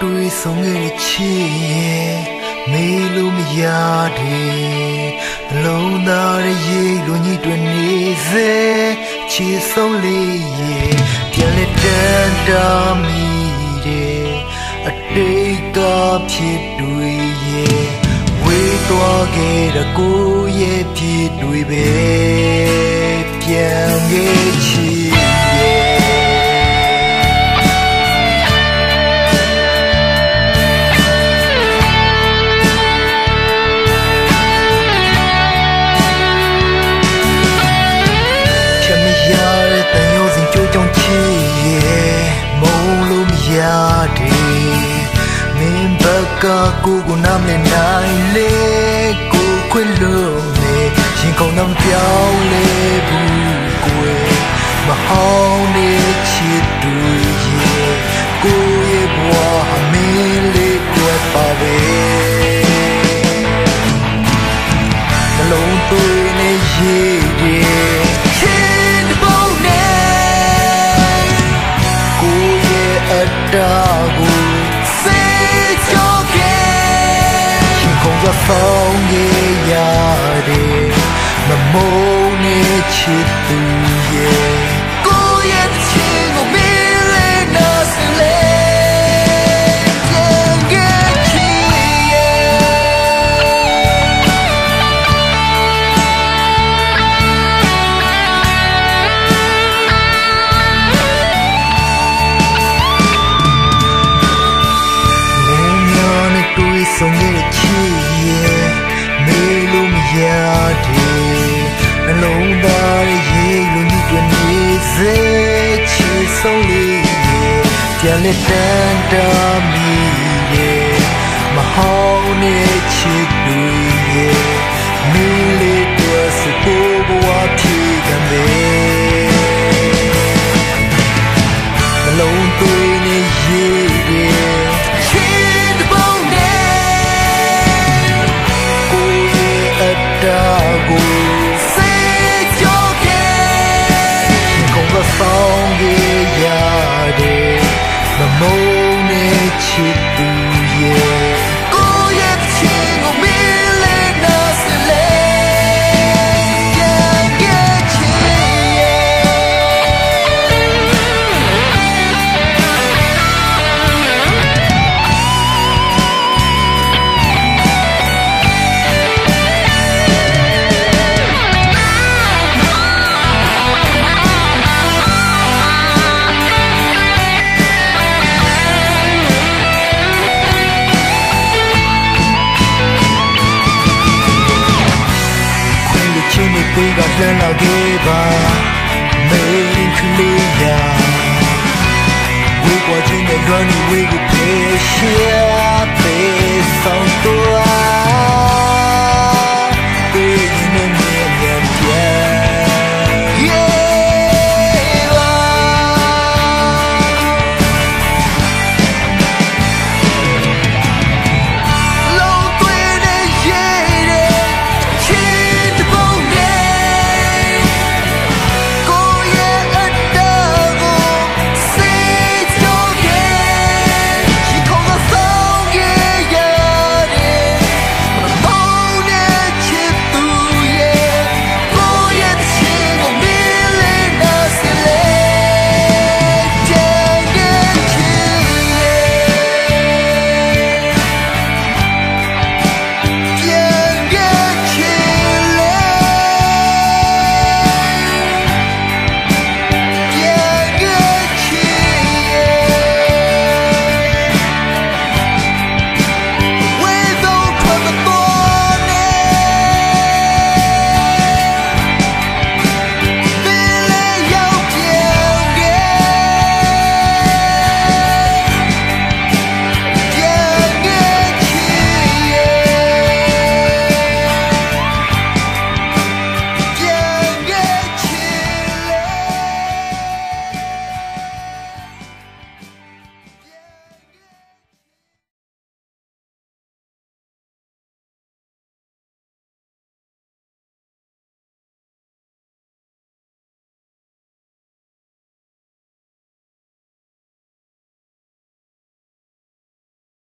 တွေးဆုံးခဲ့တဲ့ချစ်ရဲ့မေးလို့မရတဲ့လုံးသားရဲ့ရေလိုညှိတွင်နေစေချစ်ဆုံးလေးရဲ့ပြန်လက်တန်တာမိတဲ့အတိတ်ကဖြစ်တွေရဲ့ဝေးသွားခဲ့တဲ့ကိုယ်ရဲ့ဖြစ်တွေပဲပြန်ခဲ့ချစ်ကိုနာမည်နိုင်လေကိုခွင့်လို့နေရင်ကုန်တော့ပြောင်းလဲဘူးကိုမဟောင်းနေချစ်တူရဲ့ကိုရဲ့ဘဝအမင်းလေးတွေ့ပါပဲနှလုံးသွင်းနေရဲ့ချစ်ပုံနဲ့ကိုရဲ့အတားကိုphong ye yare mamone chitu ye ko ye chingo mile na sile ye chi ye monyane tui song ye chiမေလို့မရတဲ့နှလုံးသားရဲ့ရေလိုညှိတွင်နေစေချစ်ဆုံးလေးရဲ့ပြန်လက်တန်တာမိရဲ့မဟောင်းနေချစ်တွေရဲ့မင်းလေးတွေ့စဖို့ဘဝဖြစ်กันပဲနှလုံးသွင်းနေရဲ့phong ye yare mamone chitu ye ko ye chingo mile na sile ye chi ye we got learn how give up make clear we watching the running we go play share face on